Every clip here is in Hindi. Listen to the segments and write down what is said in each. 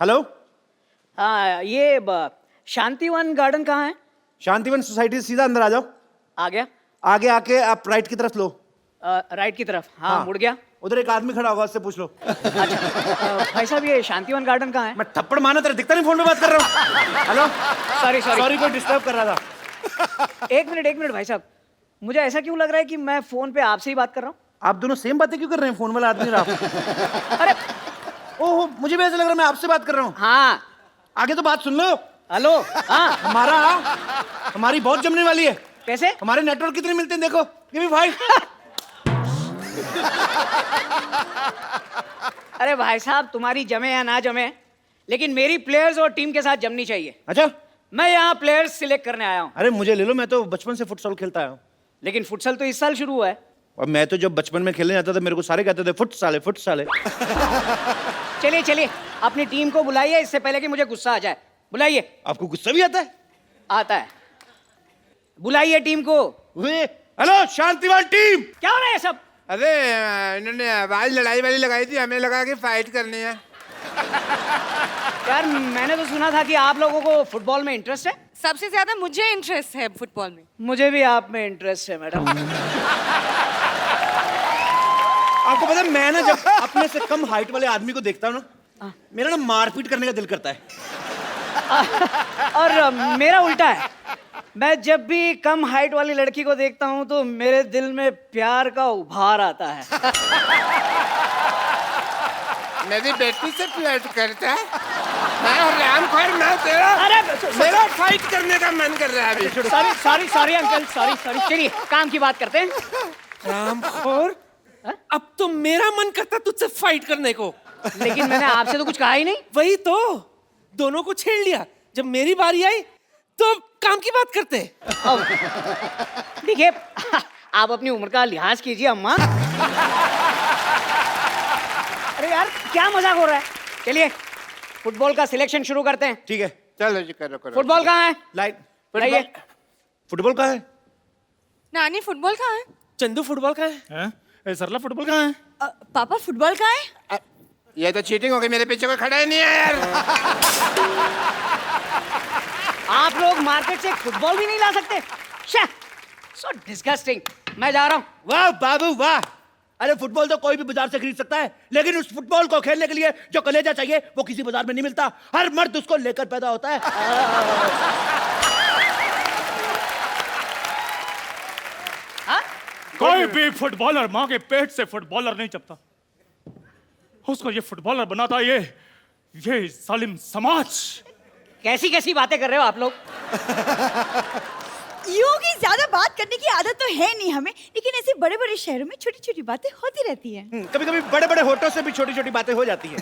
हेलो, हाँ, ये शांतिवन गार्डन कहाँ है? शांतिवन सोसाइटी से सीधा अंदर आ जाओ। आ गया। आगे आके आप राइट की तरफ लो। राइट की तरफ। हाँ, मुड़ गया। उधर एक आदमी खड़ा होगा, उससे पूछ लो। भाई साहब, ये शांतिवन गार्डन कहाँ है? मैं थप्पड़ मारना तेरा दिखता नहीं, फोन पे बात कर रहा हूँ। हेलो, सॉरी सॉरी सॉरी, कोई डिस्टर्ब कर रहा था। एक मिनट भाई साहब, मुझे ऐसा क्यों लग रहा है कि मैं फोन पे आपसे ही बात कर रहा हूँ? आप दोनों सेम बातें क्यों कर रहे हैं? फोन वाला आदमी रहा। अरे ओहो, मुझे भी ऐसा लग रहा है मैं आपसे बात कर रहा हूँ। हाँ, आगे तो बात सुन लो। हेलो। हाँ, हमारी बहुत जमने वाली है। कैसे? हमारे नेटवर्क कितने मिलते हैं देखो। Give me 5। अरे भाई साहब, तुम्हारी जमे या ना जमे, लेकिन मेरी प्लेयर्स और टीम के साथ जमनी चाहिए। अच्छा, मैं यहाँ प्लेयर्स सिलेक्ट करने आया हूँ। अरे मुझे ले लो, मैं तो बचपन से फुटसॉल खेलता आया हूँ। लेकिन फुटसल तो इस साल शुरू हुआ है। और मैं तो जब बचपन में खेलने जाता था मेरे को सारे कहते थे फुट साले फुट साले। चलिए चलिए, अपनी टीम को बुलाइए, इससे पहले कि मुझे गुस्सा आ जाए। बुलाइए। आपको गुस्सा भी आता है? आता है। बुलाइए टीम को। Hello, Shantivan team. क्या हो रहा है सब? अरे इन्होंने आवाज लड़ाई वाली लगाई थी, हमें लगा कि फाइट करनी है। यार, मैंने तो सुना था कि आप लोगों को फुटबॉल में इंटरेस्ट है। सबसे ज्यादा मुझे इंटरेस्ट है फुटबॉल में। मुझे भी आप में इंटरेस्ट है मैडम। आपको पता है, मैं ना जब अपने से कम हाइट वाले आदमी को देखता हूँ ना, मेरा ना मारपीट करने का दिल करता है। और मेरा उल्टा है, मैं जब भी कम हाइट वाली लड़की को देखता हूँ तो मेरे दिल में प्यार का उभार आता है। मेरी बेटी से फ्लर्ट करता है। मैं और रामखोर, मैं तेरा अरे मेरा फाइट करने का मन कर रहा है अभी। Sorry sorry sorry uncle, sorry sorry. चलिए काम की बात करते हैं। रामखोर, अब तो मेरा मन करता तुझसे फाइट करने को। लेकिन मैंने आपसे तो कुछ कहा ही नहीं। वही तो, दोनों को छेड़ लिया। जब मेरी बारी आई तो काम की बात करते। देखिए, आप अपनी उम्र का लिहाज कीजिए अम्मा। अरे यार, क्या मजाक हो रहा है? चलिए फुटबॉल का सिलेक्शन शुरू करते हैं। ठीक है, चलो जी, करो करो। फुटबॉल कहाँ है? लाइट। लाइए। फुटबॉल कहाँ है? नानी फुटबॉल कहाँ है? चंदू फुटबॉल का है? सरला फुटबॉल कहाँ है? पापा फुटबॉल कहाँ है? ये तो चीटिंग हो गई, मेरे पीछे कोई खड़ा ही नहीं है यार। आप लोग मार्केट से फुटबॉल भी नहीं ला सकते? So disgusting. मैं जा रहा हूँ। वाह बाबू वाह। अरे फुटबॉल तो कोई भी बाजार से खरीद सकता है, लेकिन उस फुटबॉल को खेलने के लिए जो कलेजा चाहिए वो किसी बाजार में नहीं मिलता। हर मर्द उसको लेकर पैदा होता है। हाँ? कोई भी फुटबॉलर माँ के पेट से फुटबॉलर नहीं चपता। उसको ये फुटबॉलर बनाता ये जालिम समाज। कैसी कैसी बातें कर रहे हो आप लोग? यूं की ज्यादा बात करने की आदत तो है नहीं हमें, लेकिन ऐसे बड़े बड़े शहरों में छोटी छोटी बातें होती रहती हैं। कभी कभी बड़े बड़े होठों से भी छोटी छोटी बातें हो जाती हैं।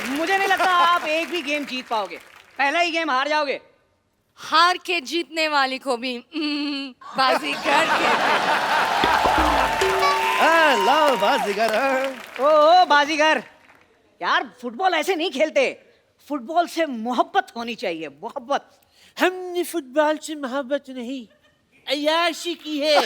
मुझे नहीं लगता आप एक भी गेम जीत पाओगे। पहला ही गेम हार जाओगे। हार के जीतने वाली को भी बाजीगर कहते हैं। लो बाजीगर। ओ बाजीगर, यार फुटबॉल ऐसे नहीं खेलते। फुटबॉल से मोहब्बत होनी चाहिए, मोहब्बत। हमने फुटबॉल से मोहब्बत नहीं, अय्याशी की है।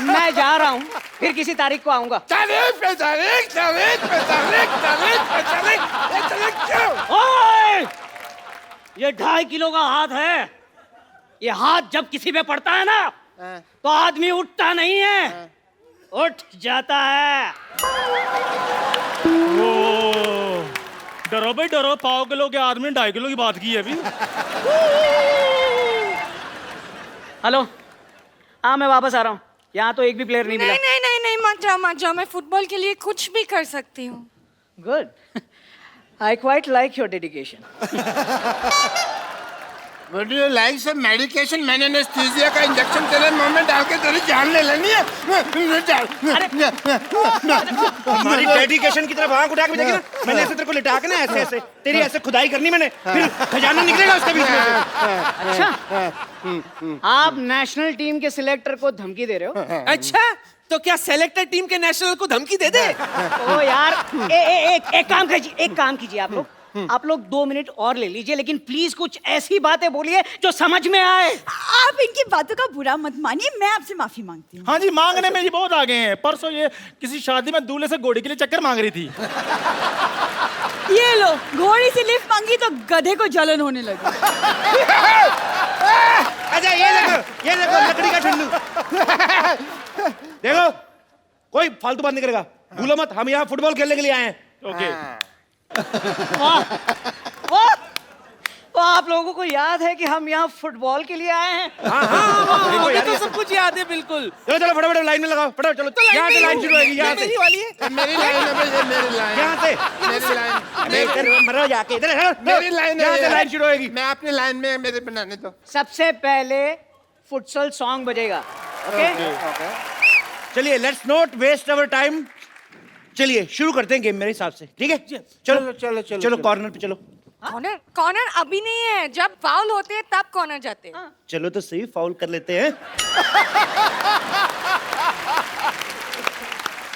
मैं जा रहा हूँ, फिर किसी तारीख को आऊंगा। तारीख पे तारीख, तारीख पे तारीख, तारीख पे तारीख, ये तारीख क्यों? ओए! ये 2.5 किलो का हाथ है। ये हाथ जब किसी पे पड़ता है ना, तो आदमी उठता नहीं है, उठ जाता है। ओ, डरो भाई डरो, 1.5 किलो के आदमी ने 2.5 किलो की बात की है अभी। हेलो, हाँ मैं वापस आ रहा हूँ। यहाँ तो एक भी प्लेयर नहीं मिला। नहीं नहीं नहीं नहीं, मत जाओ। मैं फुटबॉल के लिए कुछ भी कर सकती हूँ। Good. I quite like your dedication. Would you like some medication? मैंने एनेस्थीसिया का इंजेक्शन तेरे मुंह में डाल के तेरी जान ले लेनी है। हमारी डेडिकेशन की तरफ आंख उठा के देखी ना, मैंने ऐसे तेरे को लिटा के ना ऐसे ऐसे तेरी ऐसे खुदाई करनी मैंने, फिर खजाना निकलेगा उसके बीच में से। अच्छा, आप नेशनल टीम के सिलेक्टर को धमकी दे रहे हो? अच्छा, तो क्या सेलेक्टेड टीम के नेशनल को धमकी दे दे? ओ यार, एक काम कीजिए आप लोग। आप लोग 2 मिनट और ले लीजिए, लेकिन प्लीज कुछ ऐसी बातें बोलिए जो समझ में आए। आप इनकी बातों का बुरा मत मानिए, मैं आपसे माफी मांगती हूँ। हाँ जी, मांगने में जी बहुत आगे हैं। परसों ये किसी शादी में दूल्हे से घोड़ी के लिए चक्कर मांग रही थी। ये लो, घोड़ी से लिफ्ट मांगी तो गधे को जलन होने लगी। अच्छा ये देखो लकड़ी का ठंडू। देखो कोई फालतू बात नहीं करेगा, भूलो मत हम यहाँ फुटबॉल खेलने के लिए आए हैं। ओके। वाह वाह, तो आप लोगों को याद है कि हम यहाँ फुटबॉल के लिए आए हैं। मुझे तो सब कुछ याद है बिल्कुल। चलो चलो फटाफट लाइन में लगाओ, फटाफट चलो। यहाँ से लाइन शुरू होगी, यहाँ से मेरी वाली है। मेरी लाइन है भाई, ये मेरी लाइन। यहाँ से मेरी लाइन। अरे इधर मरो जाके, इधर मेरी लाइन है यहाँ से ये। लाइन शुरू होगी। मैं अपनी लाइन में मेरे बनाने दो। सबसे पहले फुटसल सॉन्ग बजेगा। ओके, चलिए let's not waste our time, चलिए शुरू करते हैं गेम मेरे हिसाब से, ठीक है? चलो चलो चलो कॉर्नर पे चलो। कॉर्नर कॉर्नर अभी नहीं है, जब फाउल होते हैं तब कॉर्नर जाते हैं। चलो तो सही, फाउल कर लेते हैं।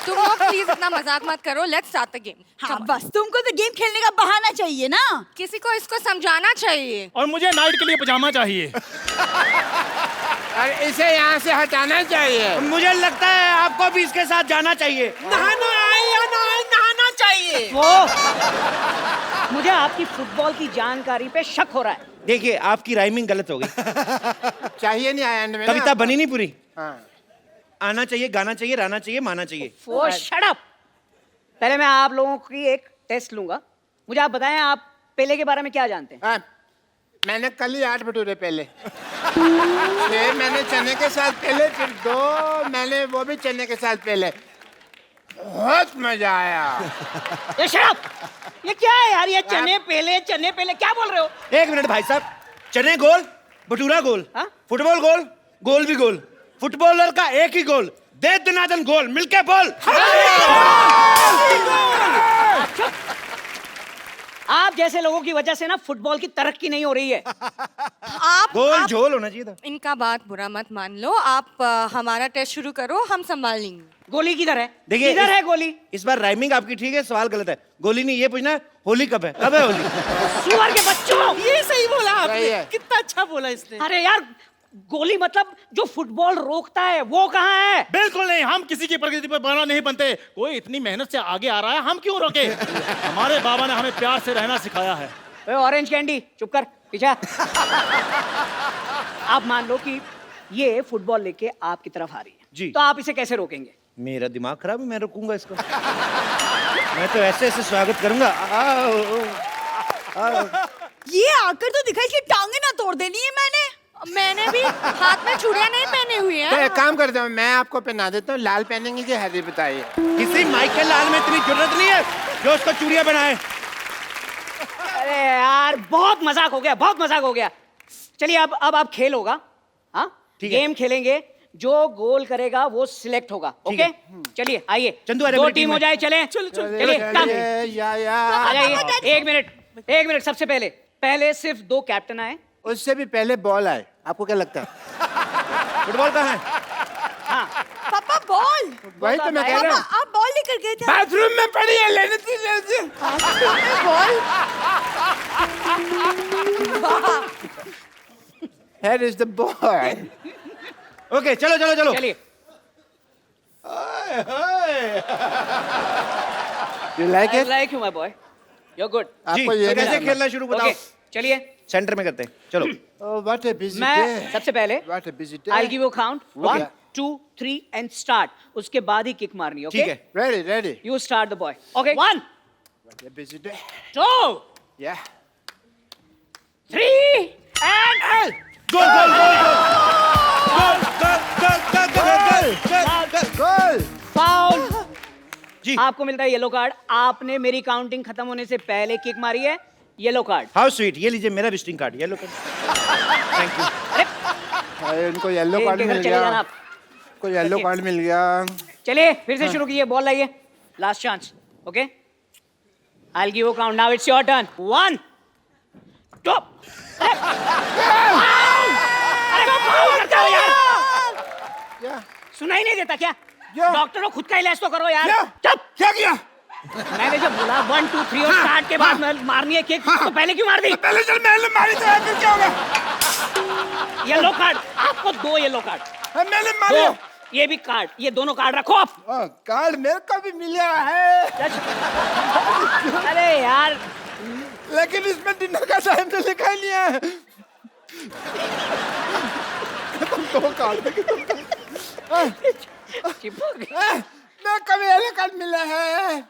तुम लोग प्लीज इतना मजाक मत करो, लेट्स स्टार्ट द गेम। हाँ बस, तुमको तो गेम खेलने का बहाना चाहिए ना। किसी को इसको समझाना चाहिए। और मुझे नाइट के लिए पजामा चाहिए। और इसे यहाँ से हटाना चाहिए। मुझे लगता है आपको भी इसके साथ जाना चाहिए। नहाना आए या ना आए, नहाना चाहिए। वो मुझे आपकी फुटबॉल की जानकारी पे शक हो रहा है। देखिए आपकी राइमिंग गलत हो गई। चाहिए नहीं आया एंड में ना। कविता बनी नहीं पूरी। हाँ। आना चाहिए, गाना चाहिए, रहना चाहिए, माना चाहिए। वो शट अप। पहले मैं आप लोगों की एक टेस्ट लूंगा। मुझे आप बताएं, आप पेले के बारे में क्या जानते हैं? हाँ, मैंने कल ही 8 भटूरे पहले, फिर मैंने चने के साथ पहले, फिर 2 मैंने वो भी चने के साथ पहले। बहुत मजा आया। ये शट अप! ये क्या है यार, ये चने पहले क्या बोल रहे हो? एक मिनट भाई साहब, चने गोल, भटूरा गोल, हाँ? फुटबॉल गोल, गोल भी गोल, फुटबॉलर का एक ही गोल, दे दनादन गोल, मिलके बोल। आप जैसे लोगों की वजह से ना फुटबॉल की तरक्की नहीं हो रही है। गोल झोल होना चाहिए था। इनका बात बुरा मत मान लो। आप हमारा टेस्ट शुरू करो, हम संभाल लेंगे। गोली किधर है? देखिए किधर है गोली? इस बार राइमिंग आपकी ठीक है, सवाल गलत है। गोली नहीं, ये पूछना है होली कब है, कब है होली? सुअर के बच्चों! ये सही बोला सही आपने, है। कितना अच्छा बोला इसने। अरे यार, गोली मतलब जो फुटबॉल रोकता है, वो कहाँ है? बिल्कुल नहीं, हम किसी की प्रकृति पर बना नहीं बनते। कोई इतनी मेहनत से आगे आ रहा है, हम क्यों रोके? हमारे बाबा ने हमें प्यार से रहना सिखाया है। ओए ऑरेंज कैंडी, चुप कर, पीछे। आप मान लो कि ये फुटबॉल लेके आपकी तरफ आ रही है जी। तो आप इसे कैसे रोकेंगे? मेरा दिमाग खराब है, मैं रोकूंगा इसको। मैं तो ऐसे ऐसे स्वागत करूंगा। ये आकर तो दिखा, इसकी टांगे ना तोड़ देनी है मैंने भी हाथ में चूड़ियां नहीं पहनी हुई तो है। एक काम करता हूँ, मैं आपको पहना देता हूँ। लाल पहनेंगे कि हरी बताइए। किसी माइकल लाल में इतनी जरूरत नहीं है जो उसको चूड़ियां बनाए। अरे यार, बहुत मजाक हो गया, बहुत मजाक हो गया। चलिए अब आप खेल होगा। हाँ, ठीक है। गेम खेलेंगे, जो गोल करेगा वो सिलेक्ट होगा। ठीक ओके, है। चलिए आइए, चंदू, अरे 2 मेरी टीम टीम हो है। जाए। चले चलिए, कम। या आ जाइए। 1 मिनट सबसे पहले सिर्फ 2 कैप्टन आए। उससे भी पहले बॉल आए। आपको क्या लगता है? फुटबॉल कहाँ है? हाँ, पापा बॉल। वही तो मैं कह रहा हूँ। पापा आप बॉल लेकर गए थे। बाथरूम में पड़ी है, लेने थी ball. Here is the ball. Okay चलो चलो चलो। चलिए। You like I it? like you, my boy. You're good. जी, आपको ये तो नहीं कैसे आना। खेलना शुरू बताओ। Okay, चलिए। सेंटर में करते हैं, चलो। Oh, what a busy मैं day. सबसे पहले What a busy day. I'll give you a count. 1, Okay. 2, 3 and start. उसके बाद ही किक मारनी है, okay? ठीक है। Ready, ready. You start the boy. Okay. 1, What a busy day. 2, Yeah. 3 and goal goal goal goal goal goal goal Goal. Foul. जी। आपको मिलता है येलो कार्ड। आपने मेरी काउंटिंग खत्म होने से पहले किक मारी है, येलो कार्ड। हाउ स्वीट, ये लीजिए मेरा visiting card, yellow card. Thank you. अरे, उनको येलो कार्ड इनके घर मिल चले जाना गया। आप। को येलो कार्ड मिल गया। चलिए फिर से शुरू कीजिए, बॉल लाइए, last chance. Okay, I will give you count. Now it's your turn. 1, 2। क्या? सुनाई नहीं देता क्या? क्या? डॉक्टरों, खुद का इलाज तो करो यार। क्या? चुप। क्या किया? मैंने जब बोला 1 2 3 और स्टार्ट के बाद मारनी है किक, तो पहले क्यों मार दी? पहले चल मैंने मारी तो फिर क्या होगा? येलो कार्ड, आपको 2 येलो कार्ड। मैंने मारी। 2, ये भी कार्ड, ये दोनों कार्ड रखो आप। कार्ड मेरे को भी मिला है, अरे यार, लेकिन इसमें डिनर का टाइम तो लिखा ही नहीं है। तुम 2 कार्ड चिपक गया। मैं कभी येलो कार्ड मिला है।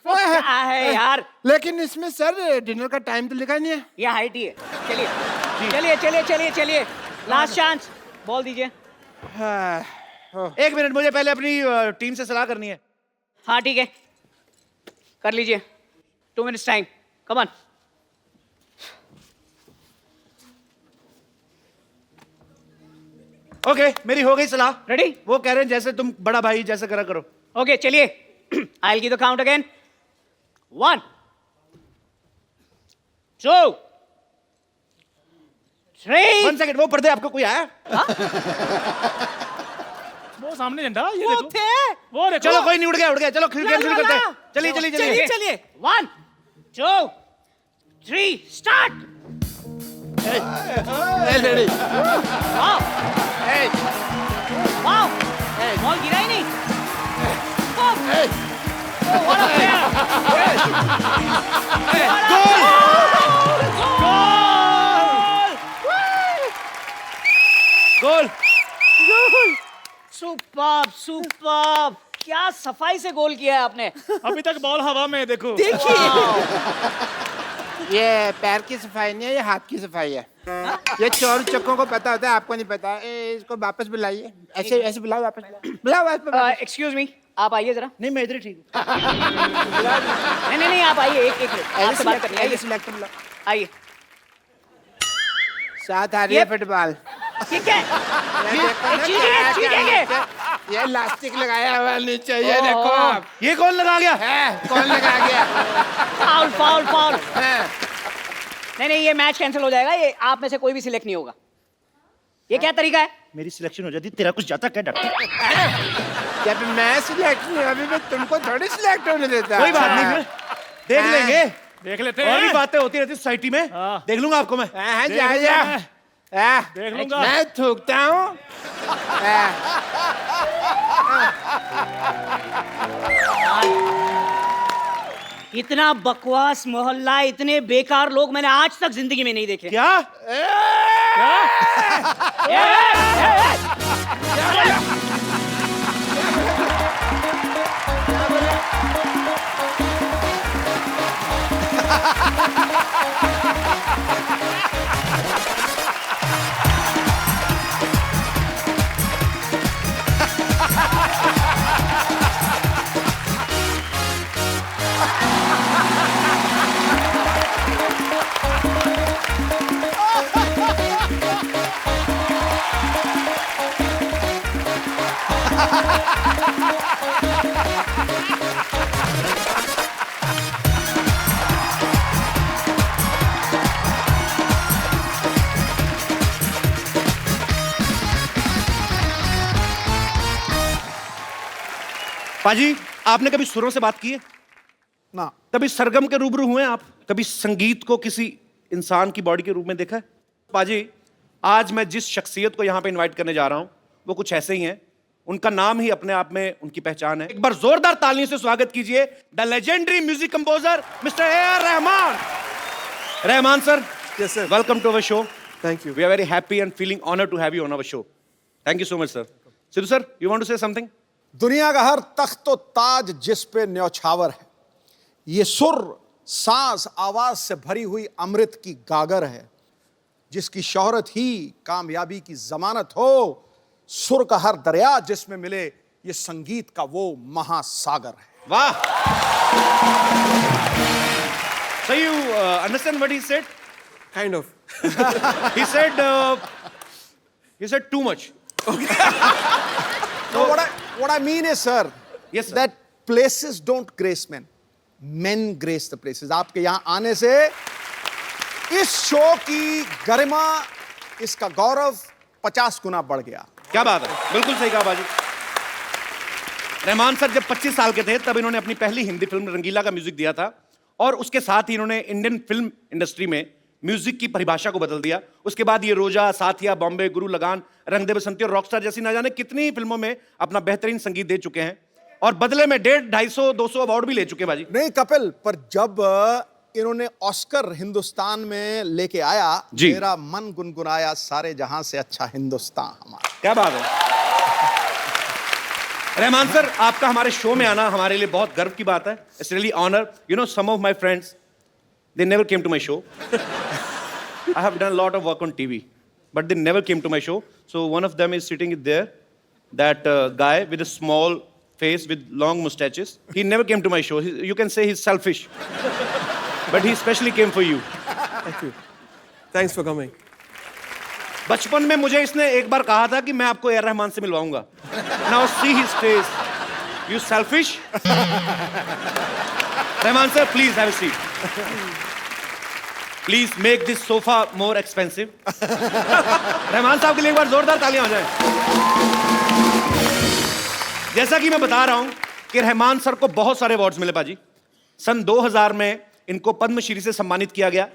वो क्या है यार? लेकिन इसमें सर डिनर का टाइम तो लिखा नहीं है। ये हाइट ही है। चलिए चलिए चलिए चलिए चलिए, लास्ट चांस, बॉल दीजिए। एक मिनट, मुझे पहले अपनी टीम से सलाह करनी है। हाँ ठीक है, कर लीजिए। 2 minutes time, come on. Okay, मेरी हो गई सलाह। रेडी? वो कह रहे हैं जैसे तुम बड़ा भाई जैसे करा करो। ओके चलिए, I will give the count again. 1 2 3। 1 second, वो पर्दे आपको कोई आया? वो सामने झंडा, ये वो देखो। थे। वो देखो। चलो कोई नहीं, उड़ गया। चलो खेल गेम शुरू करते हैं। चलिए चलिए चलिए चलिए। चलिए। 1 2 3 स्टार्ट। वाओ वाओ, बॉल गिरा ही नहीं। What a player! Goal. Superb superb, क्या सफाई से गोल किया है आपने। अभी तक बॉल हवा में है, देखो। ये पैर की सफाई नहीं है, ये हाथ की सफाई है। ये चोर चक्कों को पता होता है, आपको नहीं पता। इसको वापस बुलाइए, ऐसे ऐसे बुलाओ, वापस बुलाओ वापस। एक्सक्यूज मी, आप आइए जरा। नहीं, मैं इधर ही ठीक हूँ। नहीं आप आइए, एक मिनट, आपसे बात करनी है। आइए, सिलेक्टर बुलाओ। आइए। साथ आ रही है फुटबॉल। ठीक है, चीटिंग है। ये इलास्टिक लगाया हुआ नीचे, ये देखो आप। ये कौन लगा गया? है कौन लगा गया? Foul foul foul. है। नहीं, ये मैच कैंसिल हो जाएगा। ये आप में से कोई भी सिलेक्ट नहीं होगा। ये क्या तरीका है? मेरी सिलेक्शन हो जाती, तेरा कुछ जाता क्या डॉक्टर? जब मैं सिलेक्ट नहीं, अभी मैं तुमको थोड़ी सिलेक्ट होने देता। कोई बात नहीं, फिर देख लेंगे। देख लेते और भी हैं। बातें होती रहती सोसाइटी में। हाँ। देख लूंगा आपको मैं। जा देख लूंगा। मैं थूकता हूँ। इतना बकवास मोहल्ला, इतने बेकार लोग मैंने आज तक जिंदगी में नहीं देखे। क्या? पाजी, आपने कभी सुरों से बात की है? ना। कभी सरगम के रूबरू हुए हैं आप? कभी संगीत को किसी इंसान की बॉडी के रूप में देखा है? पाजी, आज मैं जिस शख्सियत को यहाँ पे इनवाइट करने जा रहा हूँ वो कुछ ऐसे ही हैं। उनका नाम ही अपने आप में उनकी पहचान है। एक बार जोरदार तालियों से स्वागत कीजिए the legendary music composer mister A R. Rahman. Rahman sir, Yes, sir. Welcome to our show. Thank you. We are very happy and feeling honored to have you on our show. Thank you so much, sir. Sidhu sir, you want to say something? दुनिया का हर तख्त व ताज जिस पे न्यौछावर है, ये सुर सांस आवाज से भरी हुई अमृत की गागर है, जिसकी शोहरत ही कामयाबी की जमानत हो। सुर का हर दरिया जिसमें मिले, ये संगीत का वो महासागर है। Wow. So you understand what he said? Kind of. He said too much. So what I mean is, sir, Yes, sir. that places don't grace men. Men grace the places. आपके यहाँ आने से इस शो की गरिमा, इसका गौरव 50 गुना बढ़ गया। क्या बात है, बिल्कुल सही कहा बाजी। रहमान सर जब 25 साल के थे तब इन्होंने अपनी पहली हिंदी फिल्म रंगीला का म्यूजिक दिया था और उसके साथ ही इन्होंने इंडियन फिल्म इंडस्ट्री में म्यूजिक की परिभाषा को बदल दिया। उसके बाद ये रोजा, साथिया, बॉम्बे, गुरु, लगान, रंग दे बसंती और रॉकस्टार जैसी ना जाने कितनी ही फिल्मों में अपना बेहतरीन संगीत दे चुके हैं और बदले में 150, 250, 200 अवार्ड भी ले चुके बाजी। नहीं कपिल, पर जब इन्होंने ऑस्कर हिंदुस्तान में लेके आया, जी। मेरा मन गुनगुनाया, सारे जहां से अच्छा हिंदुस्तान हमारा। क्या बात है रहमान सर, आपका हमारे शो में आना हमारे लिए बहुत गर्व की बात है। It's really honour. You know, some of my friends they never came to my show. I have done a lot of work on TV, but they never came to my show. So one of them is sitting there, that guy with a small face with long mustaches. He never came to my show. You can say he's selfish, but he specially came for you. Thank you. Thanks for coming. बचपन में मुझे इसने एक बार कहा था कि मैं आपको ए.आर. रहमान से मिलवाऊंगा. Now see his face. You selfish? Rahman sir, please have a seat. Please make this sofa more expensive. Rahman साहब के लिए एक बार जोरदार तालियां हो जाएं। जैसा कि मैं बता रहा हूं कि रहमान सर को बहुत सारे अवार्ड्स मिले बाजी। सन 2000 में इनको पद्मश्री से सम्मानित किया गया,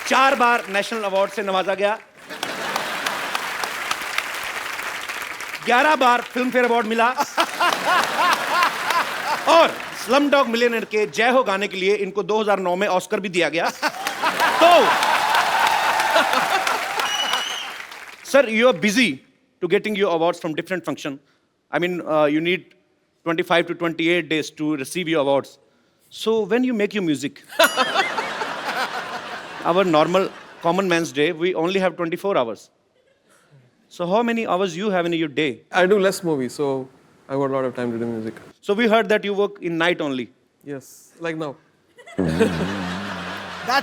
4 बार नेशनल अवार्ड से नवाजा गया, 11 बार फिल्म फेयर अवार्ड मिला और स्लम डॉग मिलियनेयर के जय हो गाने के लिए इनको 2009 में ऑस्कर भी दिया गया। तो sir, you are busy to getting your awards from different function. I mean you need 25 to 28 days to receive your awards. So when you make your music, our normal common man's day, we only have 24 hours. So how many hours you have in your day? I do less movies, so I got a lot of time to do music. So we heard that you work in night only. Yes, like now.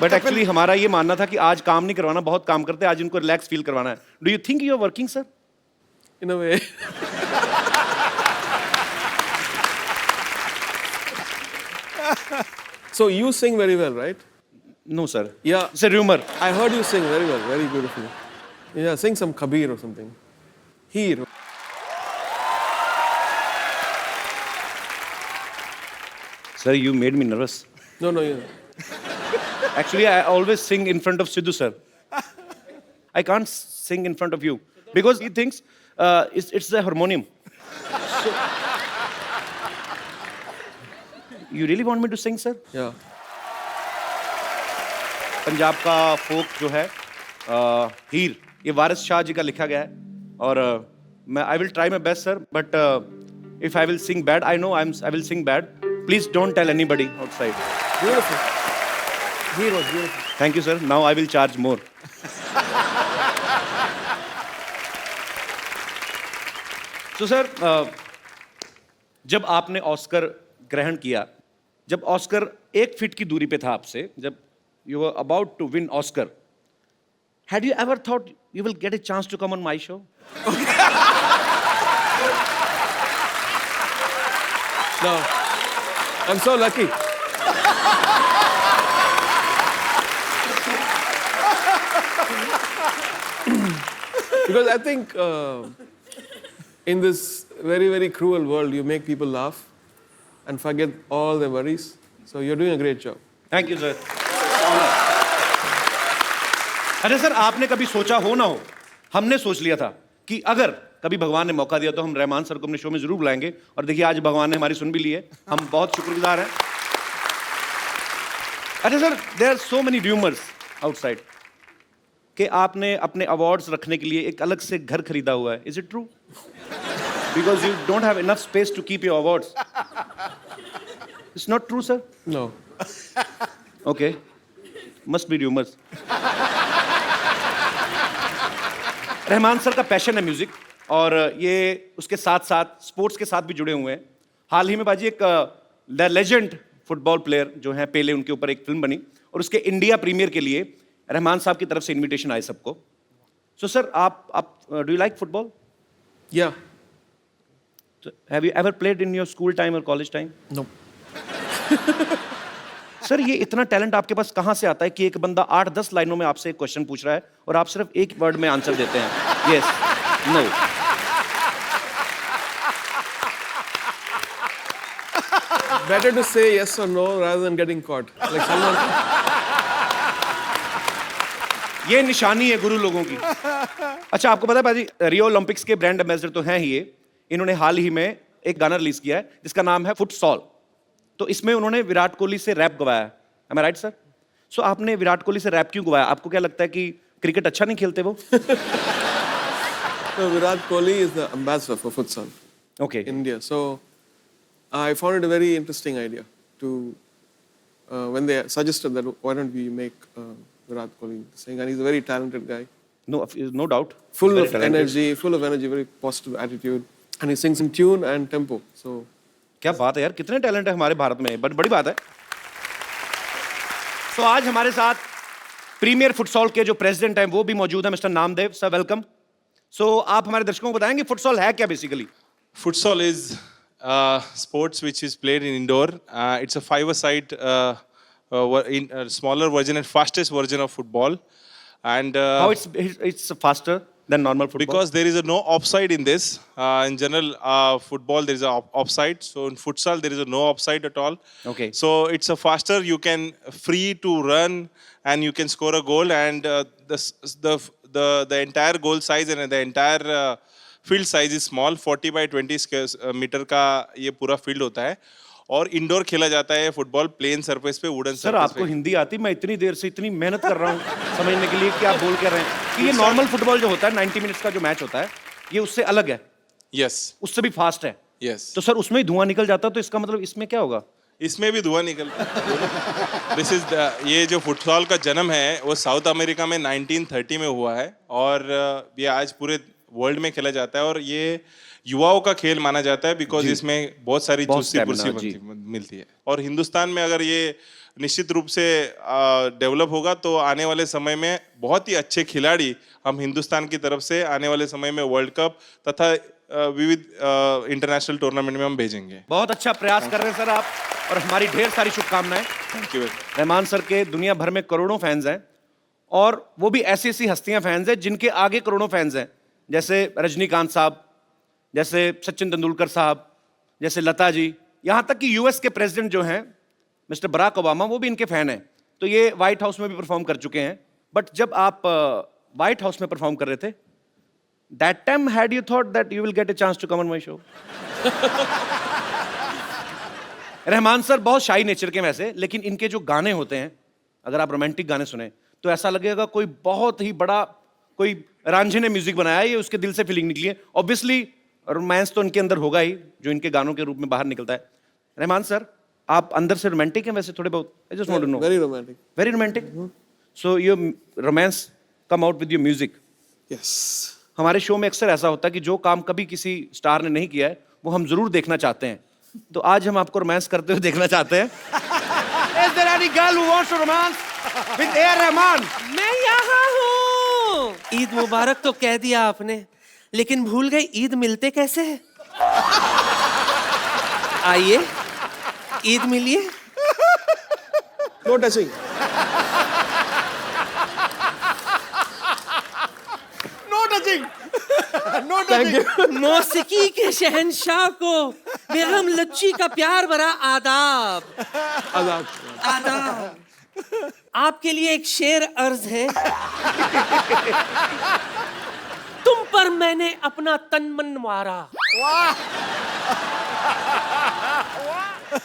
But actually हमारा ये मानना था कि आज काम नहीं करवाना, बहुत काम करते हैं, आज इनको रिलैक्स फील करवाना है. Do you think you are working, sir? In a way. So you sing very well, right? No, sir. Yeah. It's a rumor. I heard you sing very well, very beautifully. Yeah, sing some Kabir or something. Heer. Sir, you made me nervous. No, you. Actually, I always sing in front of Sidhu, sir. I can't sing in front of you because he thinks it's the harmonium. So, you really want me to sing, sir? Yeah. Punjab का फोक जो है हीर, ये वारिस शाह जी का लिखा गया है और मैं I will try my best sir, but if I will sing bad, I know I will sing bad. Please don't tell anybody outside. Beautiful. Heer was beautiful. Thank you sir. Now I will charge more. तो सर, जब आपने ऑस्कर ग्रहण किया, जब ऑस्कर 1 फीट की दूरी पे था आपसे, जब you were about to win Oscar, had you ever thought you will get a chance to come on my show? No. I'm so lucky. Because I think in this very, very cruel world, you make people laugh and forget all their worries. So you're doing a great job. Thank you, sir. अरे सर, आपने कभी सोचा हो ना हो, हमने सोच लिया था कि अगर कभी भगवान ने मौका दिया तो हम रहमान सर को अपने शो में जरूर बुलाएंगे और देखिए आज भगवान ने हमारी सुन भी ली है. हम बहुत शुक्रगुजार हैं. अरे sir, there are so many rumours outside कि आपने अपने अवार्ड्स रखने के लिए एक अलग से घर खरीदा हुआ है. Is it true? Because you don't have enough space to keep your awards. It's not true, sir? No. Okay, must be rumours. Rahman sir का पैशन है म्यूजिक और ये उसके साथ साथ स्पोर्ट्स के साथ भी जुड़े हुए हैं. हाल ही में बाजी एक द लेजेंड फुटबॉल प्लेयर जो हैं पेले, उनके ऊपर एक फिल्म बनी और उसके इंडिया प्रीमियर के लिए रहमान साहब की तरफ से इनविटेशन आए सबको. सो सर, आप do you like football? Yeah. Have you ever played in your school time और कॉलेज टाइम? No. सर, ये इतना टैलेंट आपके पास कहाँ से आता है कि एक बंदा 8-10 लाइनों में आपसे एक क्वेश्चन पूछ रहा है और आप सिर्फ एक वर्ड में आंसर देते हैं? Yes, no. better to say yes or no rather than getting caught. Like Salman. ये निशानी है गुरु लोगों की। अच्छा, आपको पता है पाजी, रियो ओलंपिक्स के ब्रांड एम्बेसडर तो हैं ही ये। इन्होंने हाल ही में एक गाना रिलीज किया है जिसका नाम है फुटसॉल। तो इसमें उन्होंने विराट कोहली से रैप गवाया है। Am I right, sir? So आपने विराट कोहली से रैप क्यों गवाया? आपको क्या लगता है कि क्रिकेट अच्छा नहीं खेलते वो? So Virat Kohli is the ambassador for futsal Okay. in India. So I found it a very interesting idea to when they suggested that why don't we make Virat Kohli sing, and he's a very talented guy, No doubt. full Very of talented. energy, very positive attitude, and he sings in tune and tempo. So क्या बात है यार, कितने टैलेंट है हमारे भारत में, बड़ी बात है। तो आज हमारे साथ प्रीमियर फुटसॉल के जो प्रेसिडेंट हैं वो भी मौजूद हैं, मिस्टर नामदेव सर, वेलकम। सो आप हमारे दर्शकों को बताएंगे फुटसॉल है क्या basically? Futsal is sports which is played in indoor. It's a five-a-side smaller version and fastest version of football. And How it's faster than normal football? because there is no offside in this. In general, football there is a offside. So in futsal there is no offside at all. Okay. So it's a faster. You can free to run and you can score a goal. And the entire goal size and the entire field size is small, 40 by 20 metre का ये पूरा फील्ड होता है और इंडोर खेला जाता है फुटबॉल प्लेन सरफेस पे, वुडन सर आपको हिंदी आती? मैं इतनी देर से इतनी मेहनत कर रहा हूँ समझने के लिए कि आप बोल कर रहे हैं कि ये नॉर्मल फुटबॉल जो होता है 90 मिनट्स का जो मैच होता है ये उससे अलग है, यस उससे भी फास्ट है। यस तो सर उसमें ही धुआं निकल जाता है, तो इसका मतलब इसमें क्या होगा? इसमें भी धुआं निकलता है। दिस इज ये जो फुटबॉल का जन्म है वो साउथ अमेरिका में 1930 में हुआ है और ये आज पूरे वर्ल्ड में खेला जाता है और ये युवाओं का खेल माना जाता है बिकॉज इसमें बहुत सारी चुस्ती पुर्सी मिलती है। और हिंदुस्तान में अगर ये निश्चित रूप से डेवलप होगा तो आने वाले समय में बहुत ही अच्छे खिलाड़ी हम हिंदुस्तान की तरफ से आने वाले समय में वर्ल्ड कप तथा विविध इंटरनेशनल टूर्नामेंट में हम भेजेंगे। बहुत अच्छा प्रयास कर रहे हैं सर आप और हमारी ढेर सारी शुभकामनाएं। Thank you. रहमान सर के दुनिया भर में करोड़ों फैंस हैं और वो भी ऐसी ऐसी हस्तियां फैंस हैं जिनके आगे करोड़ों फैंस हैं, जैसे रजनीकांत साहब, जैसे सचिन तेंदुलकर साहब, जैसे लता जी, यहाँ तक कि यूएस के प्रेसिडेंट जो हैं मिस्टर बराक ओबामा वो भी इनके फैन हैं। तो ये व्हाइट हाउस में भी परफॉर्म कर चुके हैं। बट जब आप व्हाइट हाउस में परफॉर्म कर रहे थे, that time had you thought that you will get a chance to come on my show? Rahman sir बहुत शाई नेचर के वैसे, लेकिन इनके जो गाने होते हैं, अगर आप रोमांटिक गाने सुने तो ऐसा लगेगा कोई बहुत ही बड़ा कोई रांझे ने म्यूजिक बनाया है, ये उसके दिल से फीलिंग निकली है। ऑब्वियसली रोमांस तो इनके अंदर होगा ही जो इनके गानों के रूप में बाहर निकलता है। रहमान सर आप अंदर से रोमांटिक हैं वैसे थोड़े बहुत? I just want to know. very romantic. Very romantic. So your romance come out with your music. Yes. हमारे शो में अक्सर ऐसा होता है कि जो काम कभी किसी स्टार ने नहीं किया है वो हम जरूर देखना चाहते हैं, तो आज हम आपको रोमांस करते हुए देखना चाहते हैं। Is there any girl who wants to romance with A.R. Rahman? मैं यहाँ हूँ। ईद मुबारक तो कह दिया आपने, लेकिन भूल गए ईद मिलते कैसे हैं? आइए ईद मिलिए। No touching. No touching, no touching. मौसीकी के शहंशाह को बेगम लच्ची का प्यार भरा आदाब। आदाब। आदाब। आपके लिए एक शेर अर्ज है। तुम पर मैंने अपना तन मन मारा,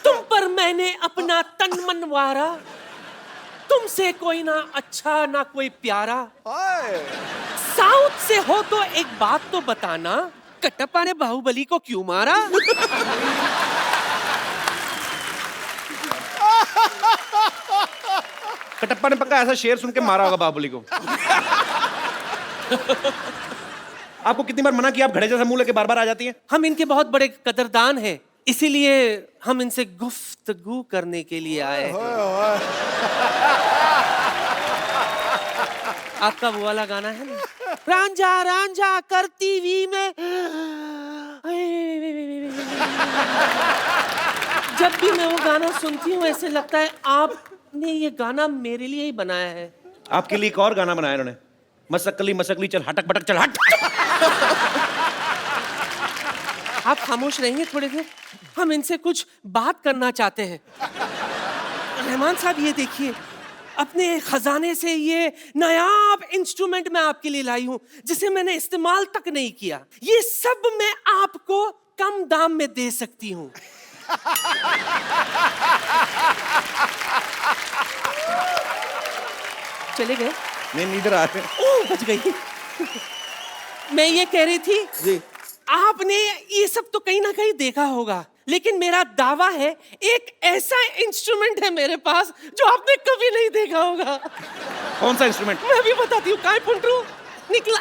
तुम पर मैंने अपना तन मन मारा, तुमसे कोई ना अच्छा ना कोई प्यारा। साउथ से हो तो एक बात तो बताना, कटप्पा ने बाहुबली को क्यों मारा? कटप्पा ने पक्का ऐसा शेर सुन के मारा होगा बाहुबली को। आपको कितनी बार मना किया, आप घड़े जैसा मुंह लेके बार बार आ जाती हैं? हम इनके बहुत बड़े कदरदान हैं, इसीलिए हम इनसे गुफ्तगू करने के लिए आए हैं। आपका वो वाला गाना है ना, रांझा रांझा करती वी में, जब भी मैं वो गाना सुनती हूँ ऐसे लगता है आपने ये गाना मेरे लिए ही बनाया है। आपके लिए एक और गाना बनाया इन्होंने, मसकली मसकली चल हटक बटक चल हट। आप खामोश रहेंगे थोड़ी देर? हम इनसे कुछ बात करना चाहते हैं। रहमान साहब ये देखिए, अपने खजाने से ये नायाब इंस्ट्रूमेंट मैं आपके लिए लाई हूं जिसे मैंने इस्तेमाल तक नहीं किया। ये सब मैं आपको कम दाम में दे सकती हूं। चले गए? नहीं, इधर आ रहे। ओह, बच गई। मैं ये कह रही थी जी। आपने ये सब तो कहीं ना कहीं देखा होगा, लेकिन मेरा दावा है एक ऐसा इंस्ट्रूमेंट है मेरे पास जो आपने कभी नहीं देखा होगा। कौन सा इंस्ट्रूमेंट? मैं भी बताती हूँ। काय पुंटरू निकला।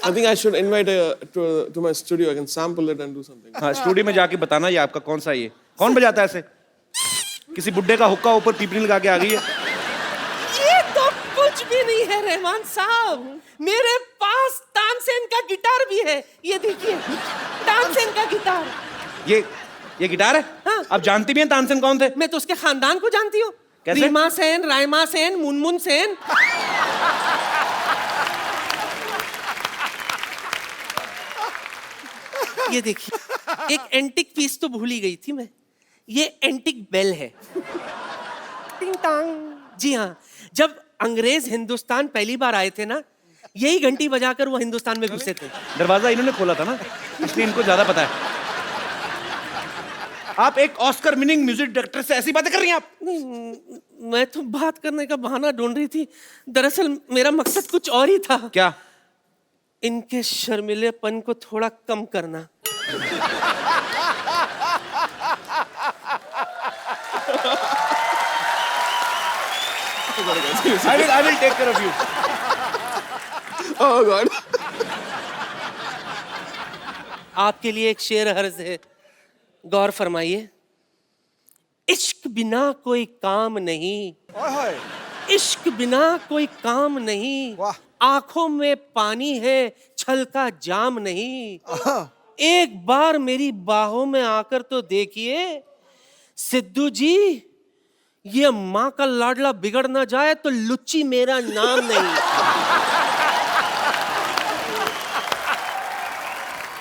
I think I should invite to my studio. I can sample it and do something. हाँ, स्टूडियो में जाके बताना ये आपका कौन सा है। ये कौन बजाता है ऐसे? किसी बुड्ढे का हुक्का ऊपर पीपनी लगा के आ गई है। ये तो कुछ भी नहीं है रहमान साहब, मेरे पास तानसेन का गिटार भी है। ये देखिए, तानसेन का गिटार। ये गिटार है? हाँ। आप जानती भी हैं तानसेन कौन थे? मैं तो उसके खानदान को जानती हूँ। कैसे? रीमा सेन, रायमा सेन, मुनमुन सेन। ये देखिए, एक एंटिक पीस तो भूल ही गई थी मैं। ये एंटिक बेल है। टिंग टांग। जी हाँ, जब अंग्रेज हिंदुस्तान पहली बार आए थे ना, यही घंटी बजाकर वो हिंदुस्तान में घुसे थे। दरवाजा इन्होंने खोला था ना, इसलिए इनको ज्यादा पता है। आप एक ऑस्कर विनिंग म्यूजिक डायरेक्टर से ऐसी बातें कर रही हैं आप? मैं तो बात करने का बहाना ढूंढ रही थी, दरअसल मेरा मकसद कुछ और ही था। क्या? इनके शर्मिलेपन को थोड़ा कम करना। I will take care of you. Oh God. आपके लिए एक शेर हर्ज है, गौर फरमाइए। इश्क बिना कोई काम नहीं, इश्क बिना कोई काम नहीं, वाह। आंखों में पानी है, छल का जाम नहीं। एक बार मेरी बाहों में आकर तो देखिए सिद्धू जी, ये माँ का लाडला बिगड़ ना जाए तो लुच्ची मेरा नाम नहीं।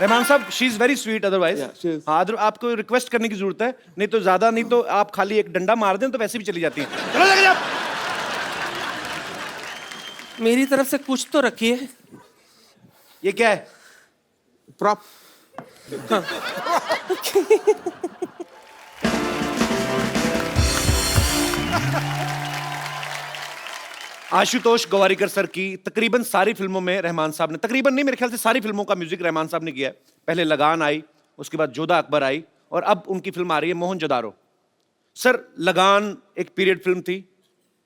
रहमान साहब, she is very sweet otherwise. Yeah, she is. हाँ, आपको रिक्वेस्ट करने की जरूरत है, नहीं तो ज्यादा नहीं तो आप खाली एक डंडा मार दें तो वैसे भी चली जाती हैं। चलो लगे आप। मेरी तरफ से कुछ तो रखिए। ये क्या है? Prop. आशुतोष गोवारिकर सर की तकरीबन सारी फिल्मों में रहमान साहब ने, तकरीबन नहीं मेरे ख्याल से सारी फिल्मों का म्यूजिक रहमान साहब ने किया है। पहले लगान आई, उसके बाद जोधा अकबर आई, और अब उनकी फिल्म आ रही है मोहनजोदारो। सर, लगान एक पीरियड फिल्म थी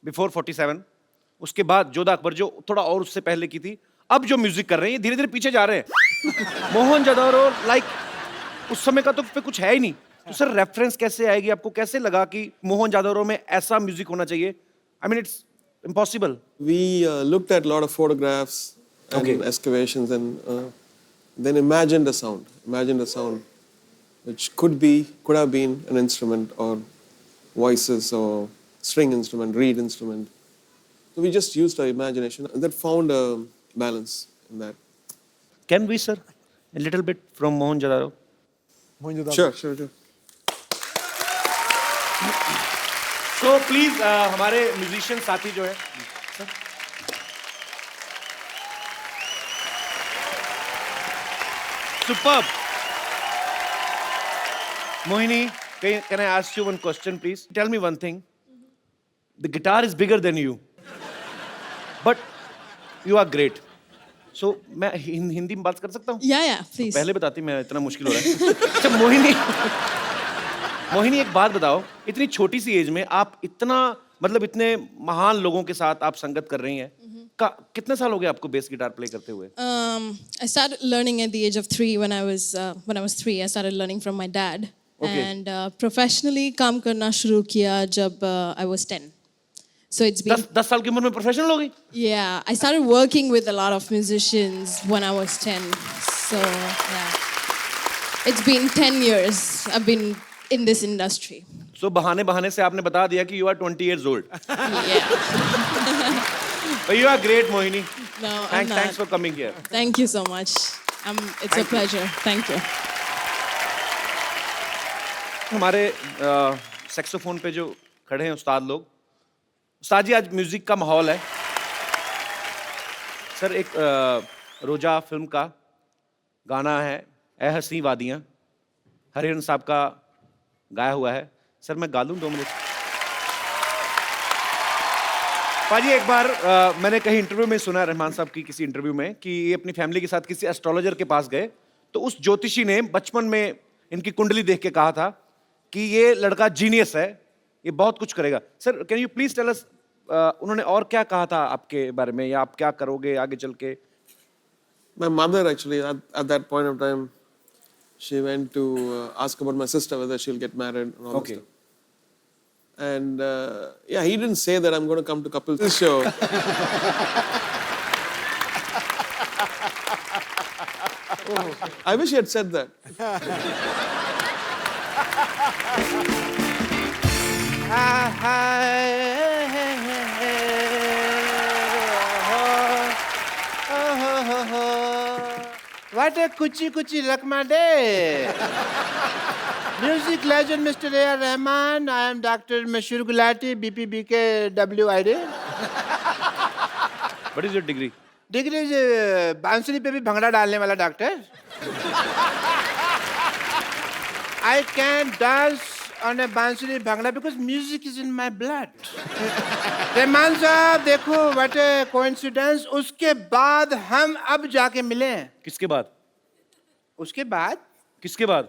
बिफोर 47, उसके बाद जोधा अकबर जो थोड़ा और उससे पहले की थी। अब जो म्यूजिक कर रहे हैं ये धीरे धीरे पीछे जा रहे हैं। मोहनजोदारो लाइक उस समय का तो पे कुछ है ही नहीं। तो सर रेफरेंस कैसे आएगी? आपको कैसे लगा कि मोहनजोदारो में ऐसा म्यूजिक होना चाहिए? I mean it's impossible. We looked at a lot of photographs and Okay. excavations, and then imagined a sound which could have been an instrument or voices or string instrument, reed instrument. So we just used our imagination and that found a balance in that. Can we, sir, a little bit from Mohenjo-daro? Sure. So please, हमारे म्यूजिशियन साथी जो है, superb. Mohini, can I ask you one question, please? Tell me one thing. The guitar is bigger than you, but you are great. So मैं हिंदी में बात कर सकता हूँ? Yeah, please. पहले बताती, मैं इतना मुश्किल हो रहा है। अच्छा मोहिनी, एक बात बताओ, इतनी छोटी सी एज में आप इतना, मतलब इतने महान लोगों के साथ आप संगत कर रही हैं। कितने साल हो गए आपको बेस गिटार प्ले करते हुए? I started learning at the age of 3 when I was 3. I started learning from my dad. Okay. And professionally काम करना शुरू किया जब I was 10. So it's been 10 साल की उम्र में प्रोफेशनल हो गई? Yeah, I started working with a lot of musicians when I was 10. So yeah, it's been 10 years I've been in this industry. So बहाने से आपने बता दिया कि you are 20 years old. Yeah. But you are great, Mohini. No, I'm Thanks not. for coming here. Thank you so much. It's a pleasure. Thank you. हमारे सेक्सोफोन पे जो खड़े हैं उस्ताद लोग, उस्ताद जी आज म्यूजिक का माहौल है सर। एक रोजा फिल्म का गाना है ए हसी वादियाँ, हरिहरन साहब का गाया हुआ है। सर मैं गा लूँ 2 मिनट? पाजी एक बार मैंने कहीं इंटरव्यू में सुना, रहमान साहब की किसी इंटरव्यू में, कि ये अपनी फैमिली के साथ किसी एस्ट्रोलॉजर के पास गए तो उस ज्योतिषी ने बचपन में इनकी कुंडली देख के कहा था कि ये लड़का जीनियस है, ये बहुत कुछ करेगा। Sir can you please tell us उन्होंने और क्या कहा था आपके बारे में, या आप क्या करोगे आगे चल के? My mother actually at that point of time, she went to ask about my sister whether she'll get married and all Okay. that stuff. And yeah, he didn't say that I'm going to come to couples show. I wish he had said that. What a kuchi kuchi rakma day. Music legend Mr. A.R. Rahman. I am Dr. Mashur Gulati, BPBK WID. What is your degree? Degree बांसुरी पे भी भंगड़ा डालने वाला doctor. I can dance on a बांसुरी bhangra because music is in my blood. Rahman साहब देखो what a coincidence, उसके बाद हम अब जाके मिले। किसके बाद? उसके बाद? किसके बाद?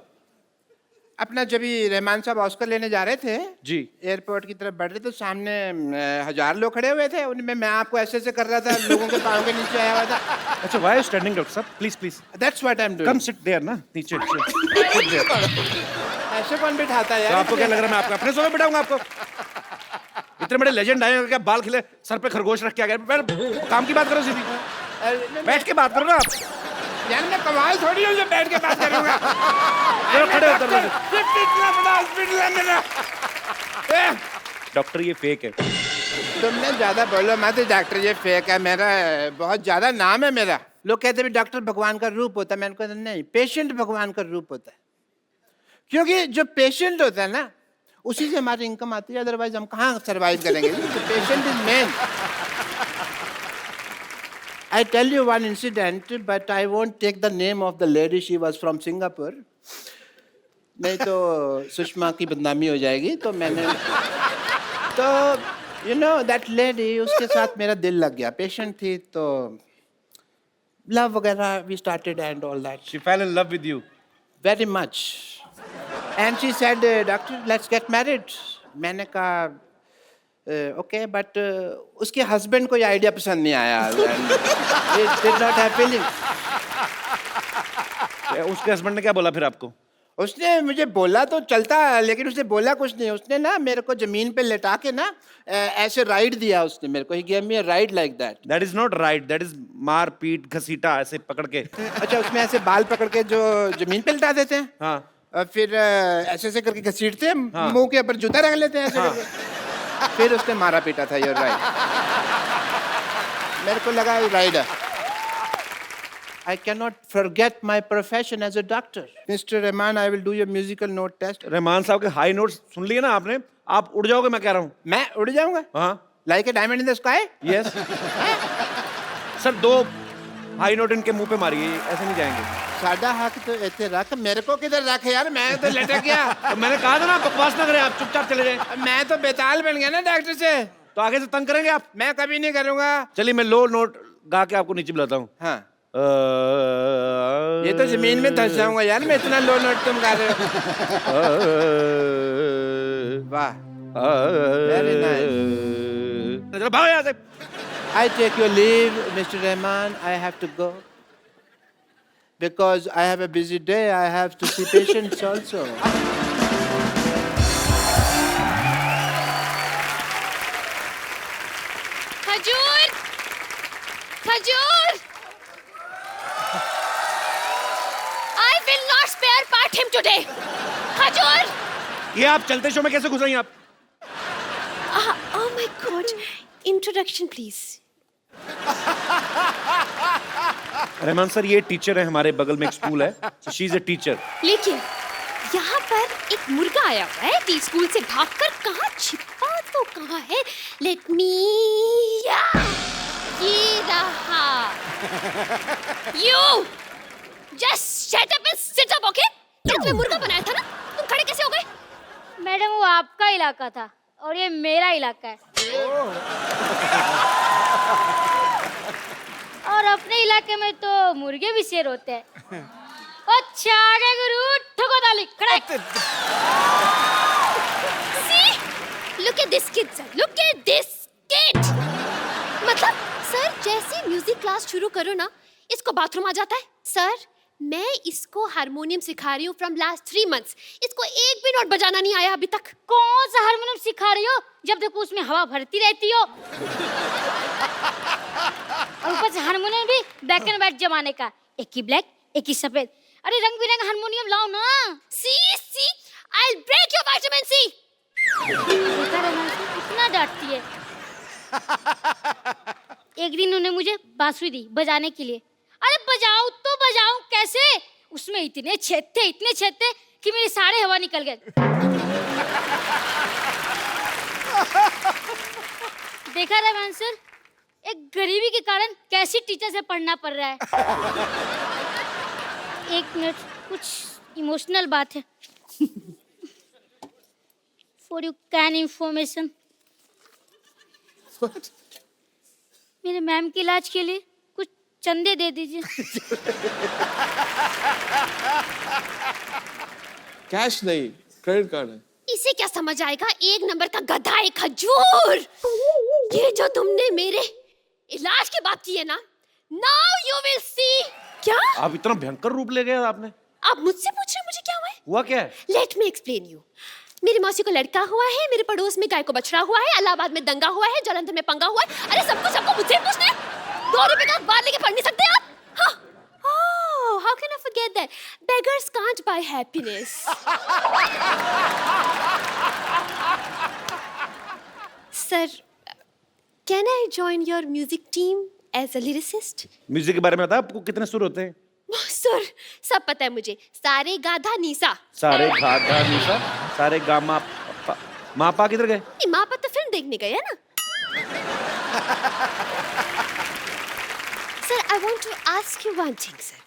अपना जब भी रहमान साहब ऑस्कर लेने जा रहे थे जी, एयरपोर्ट की तरफ बढ़ रहे थे, सामने 1000 लोग खड़े हुए थे, उनमें मैं आपको ऐसे ऐसे कर रहा था, लोगों के पाँव के नीचे आया हुआ था। अच्छा, why are you standing, doctor साहब? Please please That's what I'm doing. Come sit there ना, नीचे sit there. ऐसे कौन बिठाता है तो यार? आपको क्या लग रहा है मैं आपको अपने सोफे बिठाऊंगा आपको? इतने बड़े लेजेंड आए हैं, क्या बाल खिले, सर पे खरगोश रख के आ गए। काम की बात करो सीधी, बैठ के बात करो ना आप। यार मैं कमाल थोड़ी हूँ जो बैठ के बात करूंगा। खड़े होकर इतना बड़ा हॉस्पिटल है मेरा। डॉक्टर ये फेक है। तुमने ज्यादा बोलो मत डॉक्टर, ये फेक है, मेरा बहुत ज्यादा नाम है मेरा। लोग कहते हैं डॉक्टर भगवान का रूप होता है, मैंने कहा नहीं, पेशेंट भगवान का रूप होता है। क्योंकि जो पेशेंट होता है ना उसी से हमारी इनकम आती है, अदरवाइज हम कहाँ सर्वाइव करेंगे। Patient is main. I tell you one incident, but I won't take the name of the lady. She was from Singapore. नहीं तो सुषमा की बदनामी हो जाएगी, तो मैंने तो you know that lady, उसके साथ मेरा दिल लग गया। पेशेंट थी तो love वगैरह we started and all that. She fell in love with you. Very much. And she said, doctor, let's get married. मैंने कहा ओके, बट उसके हस्बैंड को ये आइडिया पसंद नहीं आया। It did not have feelings. उसके हस्बैंड ने क्या बोला फिर आपको? उसने मुझे बोला तो चलता, लेकिन उसने बोला कुछ नहीं। उसने ना मेरे को जमीन पे लेटा के ना ऐसे राइड दिया उसने मेरे को। He gave me a ride like that. That is not right. That is मार पीट घसीटा ऐसे पकड़ के। अच्छा, उसमें ऐसे बाल पकड़ के जो जमीन पे लेटा देते हैं, हाँ, और फिर ऐसे ऐसे करके घसीटते हैं, मुंह के ऊपर जूता रख लेते हैं ऐसे करके। फिर उसने मारा पीटा था। Your right. मेरे को लगा rider. I cannot forget my profession as a doctor. Mr. Rahman, I will do your musical note test. Rahman साहब के हाई नोट्स सुन लिए ना आपने? आप उड़ जाओगे, मैं कह रहा हूँ। मैं उड़ जाऊंगा? हाँ, Like a diamond in the sky? Yes. Sir 2 high note इनके मुंह पे मारिए, ऐसे नहीं जाएंगे। सादा हाथ तो ऐसे रख, मेरे को किधर रख यार, मैं तो लटक गया। तो मैंने कहा था ना बकवास ना करें, आप चुपचाप चले जाएं। मैं तो बेताल बन गया ना डॉक्टर से। तो आगे से तंग करेंगे आप? मैं कभी नहीं करूंगा। चलिए मैं लो नोट गा के आपको नीचे बुलाता हूँ। हाँ, ये तो जमीन में धंस जाऊंगा यार, मैं इतना लो नोट तुम गा रहे हो। वाह, वेरी नाइस। चलो भागो यहाँ से। I take your leave, Mr. Rahman. I have to go because I have a busy day. I have to see patients also. खजूर, खजूर। I will not spare part him today. खजूर। ये आप चलते शो में कैसे घुस रही हैं आप? Oh my God. Introduction, please. Rahman sir, ये टीचर है, हमारे बगल में एक स्कूल है, शी इज अ टीचर। लेकिन यहाँ पर एक मुर्गा आया हुआ है टी स्कूल से भागकर, कहाँ छिपा तो कहाँ है? लेट मी, ये रहा। You just shut up and sit up, okay? ये तुम्हें मुर्गा बनाया था ना, तुम खड़े कैसे हो गए? मैडम वो आपका इलाका था और ये मेरा इलाका है। और अपने इलाके में तो मुर्गे भी शेर होते हैं। अच्छा आगे गुरु, ठोको ताली, खड़े। See, look at this kid, sir. Look at this kid. मतलब सर जैसे म्यूजिक क्लास शुरू करो ना, इसको बाथरूम आ जाता है। सर मैं इसको हारमोनियम सिखा रही हूँ फ्रॉम लास्ट 3 months। इसको एक भी नोट बजाना नहीं आया अभी तक। कौन सा हारमोनियम सिखा रही हो? जब देखो उसमें हवा भरती रहती हो। और ऊपर से हारमोनियम भी ब्लैक एंड व्हाइट जमाने का, एक ही ब्लैक एक ही सफेद। अरे रंग बिरंगा हारमोनियम लाओ ना। See, I'll break your vitamin C. इतना डांटती है। एक दिन उन्होंने मुझे बांसुरी दी बजाने के लिए। अरे बजाऊं तो बजाऊं कैसे? उसमें इतने छेद थे कि मेरे सारे हवा निकल गए। देखा रहमान सर, एक गरीबी के कारण कैसी टीचर से पढ़ना पड़ रहा है। एक मिनट, कुछ इमोशनल बात है। फॉर यू कैन इंफॉर्मेशन, मेरे मैम के इलाज के लिए कुछ चंदे दे दीजिए। कैश नहीं, क्रेडिट कार्ड है। इसे क्या समझ आएगा? 1 नंबर का गधा, एक खजूर। ये जो तुमने मेरे इलाज की बात की है ना, नाउ यू विल सी। क्या आप इतना भयंकर रूप ले गए आपने? आप मुझसे पूछ रहे हैं मुझे क्या हुआ है? हुआ क्या है? Let me explain you. मेरी मौसी को लड़का हुआ है, मेरे पड़ोस में गाय को बछड़ा हुआ है, इलाहाबाद में दंगा हुआ है, जालंधर में पंगा हुआ है। अरे सबको मुझसे पूछना है? 2 रुपए का अखबार लेके पढ़ नहीं सकते आप? हाँ, oh, how can I forget that? Beggars can't buy happiness. Sir, can I join your music team as a lyricist? Music के बारे में बताया आपको, कितने सुर होते हैं? सर सब पता है मुझे। सारे गाधा नीसा। सारे गाधा नीसा, सारे गा मा पा। माँ पा किधर गए? माँ पा तो फिल्म देखने गए है ना। Sir, I want to ask you one thing, sir.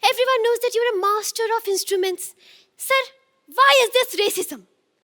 Everyone knows that you're a master of instruments. Sir, why is this racism?